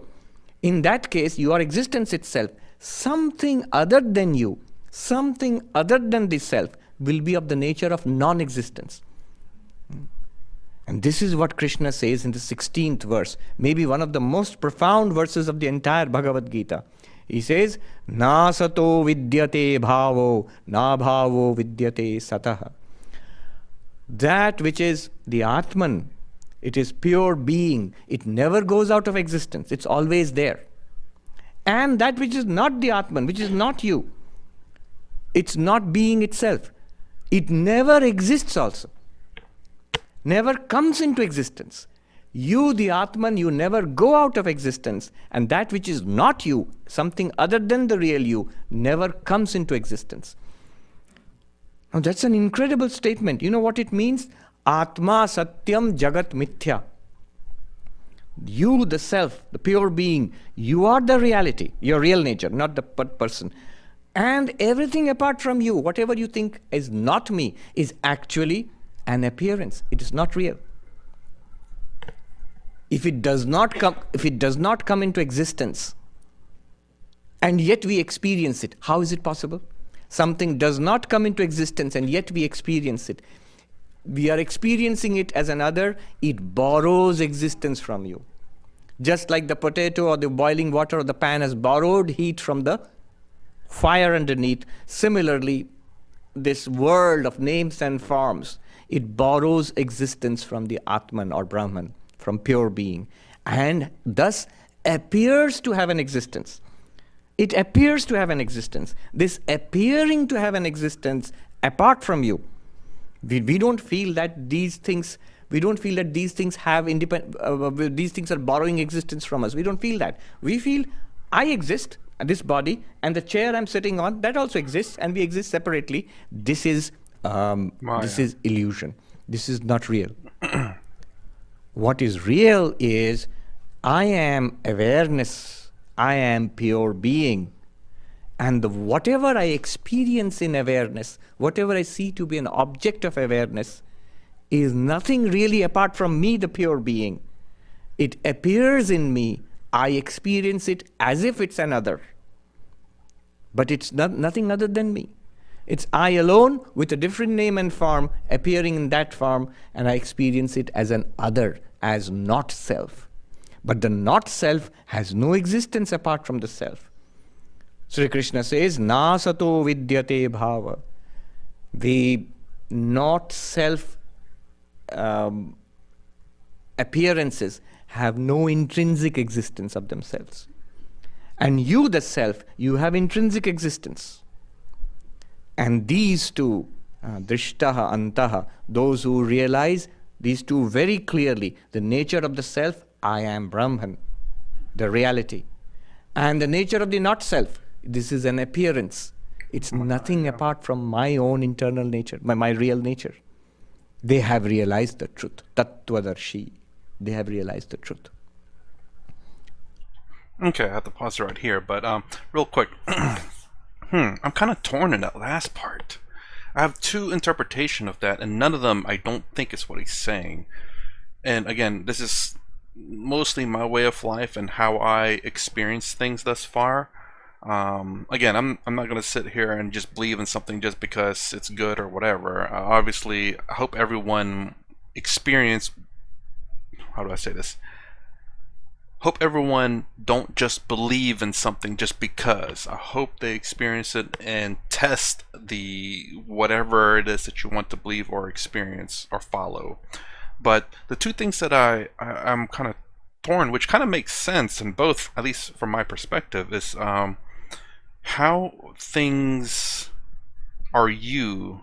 in that case, you are existence itself. Something other than you, something other than the self, will be of the nature of non-existence. And this is what Krishna says in the 16th verse, maybe one of the most profound verses of the entire Bhagavad Gita. He says, Na sato vidyate bhavo, na bhavo vidyate satah. That which is the Atman, it is pure being. It never goes out of existence. It's always there. And that which is not the Atman, which is not you, it's not being itself. It never exists also. Never comes into existence. You, the Atman, you never go out of existence, and that which is not you, something other than the real you, never comes into existence. Now that's an incredible statement. You know what it means? Atma satyam jagat mithya. You, the self, the pure being, you are the reality, your real nature, not the person. And everything apart from you, whatever you think is not me, is actually an appearance. It is not real. If it does not come into existence, and yet we experience it, how is it possible? Something does not come into existence and yet we experience it. We are experiencing it as another, it borrows existence from you. Just like the potato or the boiling water or the pan has borrowed heat from the fire underneath, similarly, this world of names and forms, it borrows existence from the Atman or Brahman, from pure being, and thus appears to have an existence. It appears to have an existence. This appearing to have an existence apart from you, we don't feel that these things. We don't feel that these things have these things are borrowing existence from us. We don't feel that. We feel I exist, this body, and the chair I'm sitting on, that also exists, and we exist separately. This is illusion. This is not real. What is real is I am awareness. I am pure being. And whatever I experience in awareness, whatever I see to be an object of awareness, is nothing really apart from me, the pure being. It appears in me. I experience it as if it's another. But it's nothing other than me. It's I alone with a different name and form appearing in that form, and I experience it as an other, as not self. But the not self has no existence apart from the self. Sri Krishna says, Na sato vidyate bhava. The not self appearances have no intrinsic existence of themselves. And you, the self, you have intrinsic existence. And these two, drishtaha, antaha, those who realize these two very clearly, the nature of the self, I am Brahman, the reality. And the nature of the not self, this is an appearance. It's nothing apart from my own internal nature, my real nature. They have realized the truth. Tattvadarshi. They have realized the truth. Okay, I have to pause right here, but real quick. I'm kind of torn in that last part. I have two interpretations of that, and none of them I don't think is what he's saying. And again, this is mostly my way of life and how I experience things thus far. Again, I'm not going to sit here and just believe in something just because it's good or whatever. Obviously, I hope everyone experience, how do I say this? Hope everyone don't just believe in something just because. I hope they experience it and test the whatever it is that you want to believe or experience or follow. But the two things that I'm kind of torn, which kind of makes sense in both, at least from my perspective, is how things are you.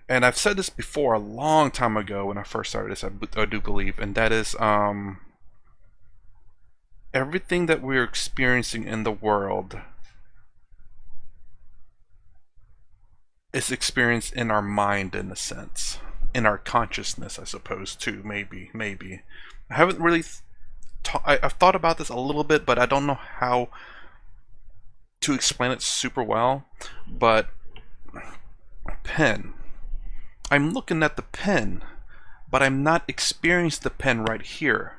And I've said this before a long time ago when I first started this, I do believe, and that is everything that we're experiencing in the world is experienced in our mind, in a sense, in our consciousness, I suppose, too. Maybe. I haven't really. I've thought about this a little bit, but I don't know how to explain it super well. But pen. I'm looking at the pen, but I'm not experiencing the pen right here.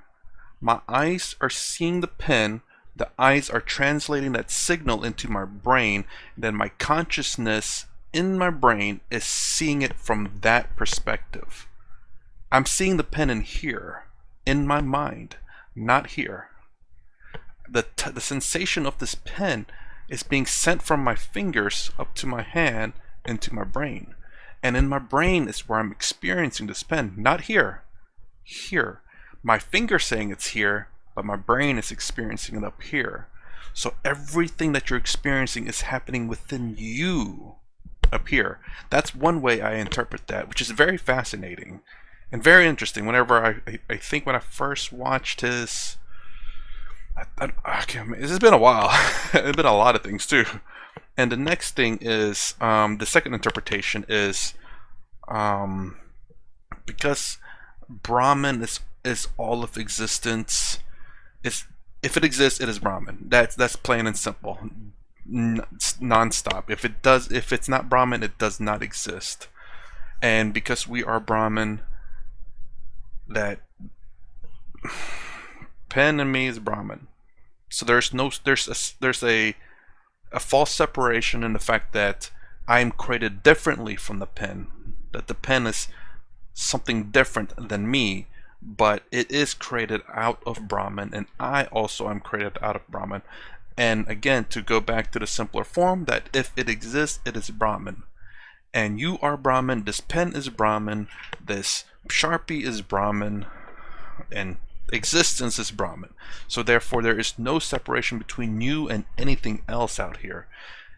My eyes are seeing the pen. The eyes are translating that signal into my brain. And then my consciousness in my brain is seeing it from that perspective. I'm seeing the pen in here, in my mind, not here. The sensation of this pen is being sent from my fingers up to my hand into my brain. And in my brain is where I'm experiencing this pen, not here. Here. My finger's saying it's here, but my brain is experiencing it up here. So everything that you're experiencing is happening within you up here. That's one way I interpret that, which is very fascinating and very interesting. Whenever I think when I first watched his, this has been a while. It's been a lot of things too. And the next thing is the second interpretation is because Brahman is all of existence. If it exists, it is Brahman. That's plain and simple. Non-stop. If it's not Brahman, it does not exist. And because we are Brahman, that pen in me is Brahman. So there's a false separation in the fact that I am created differently from the pen. That the pen is something different than me, but it is created out of Brahman, and I also am created out of Brahman. And again, to go back to the simpler form, that if it exists, it is Brahman. And you are Brahman, this pen is Brahman, this Sharpie is Brahman, and existence is Brahman. So therefore there is no separation between you and anything else out here.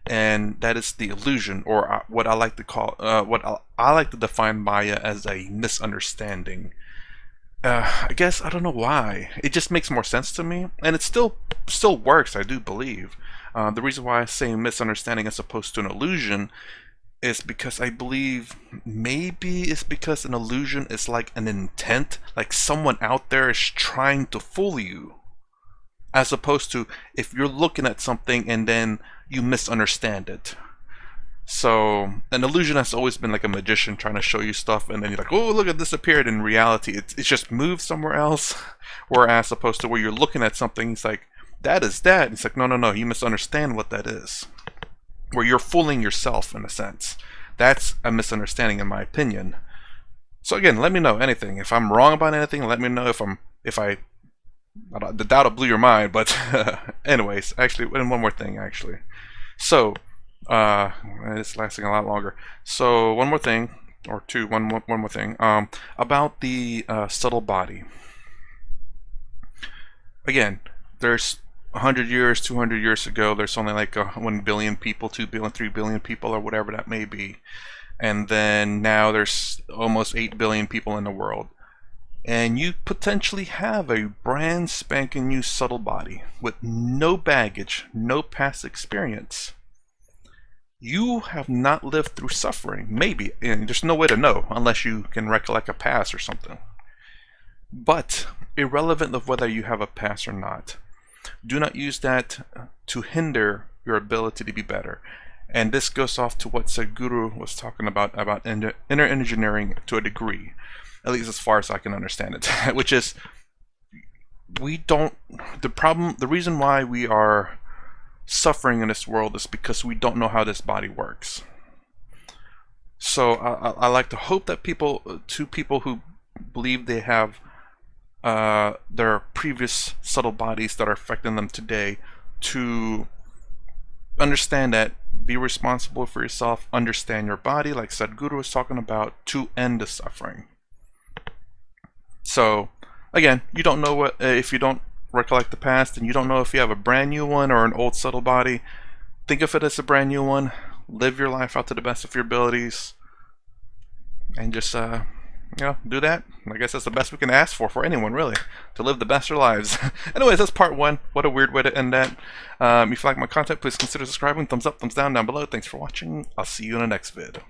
And that is the illusion, or what I like to call, I like to define Maya as a misunderstanding. I guess I don't know why. It just makes more sense to me, and it still works. I do believe. The reason why I say misunderstanding as opposed to an illusion is because I believe maybe it's because an illusion is like an intent, like someone out there is trying to fool you, as opposed to if you're looking at something and then you misunderstand it. So an illusion has always been like a magician trying to show you stuff, and then you're like, oh, look, it disappeared. In reality, it's just moved somewhere else. Whereas opposed to where you're looking at something, it's like, that is that. It's like, no, you misunderstand what that is. Where you're fooling yourself in a sense. That's a misunderstanding in my opinion. So again, let me know anything. If I'm wrong about anything, let me know. The doubt will blew your mind, but anyways, actually, and one more thing actually. So it's lasting a lot longer. So one more thing, or two, one more thing, about the subtle body. Again, there's 100 years, 200 years ago, there's only like 1 billion people, 2 billion, 3 billion people, or whatever that may be. And then now there's almost 8 billion people in the world. And you potentially have a brand spanking new subtle body with no baggage, no past experience. You have not lived through suffering. Maybe. And there's no way to know unless you can recollect a past or something. But irrelevant of whether you have a past or not, do not use that to hinder your ability to be better. And this goes off to what Sadhguru was talking about inner engineering to a degree, at least as far as I can understand it, which is the reason why we are suffering in this world is because we don't know how this body works. So I like to hope that people who believe they have their previous subtle bodies that are affecting them today, to understand that, be responsible for yourself, understand your body, like Sadhguru was talking about, to end the suffering. So again, you don't know what if you don't recollect the past, and you don't know if you have a brand new one or an old subtle body. Think of it as a brand new one. Live your life out to the best of your abilities, and just do that. I guess that's the best we can ask for anyone, really, to live the best of their lives. Anyways, that's part one. What a weird way to end that. If you like my content, please consider subscribing. Thumbs up, thumbs down below. Thanks for watching. I'll see you in the next vid.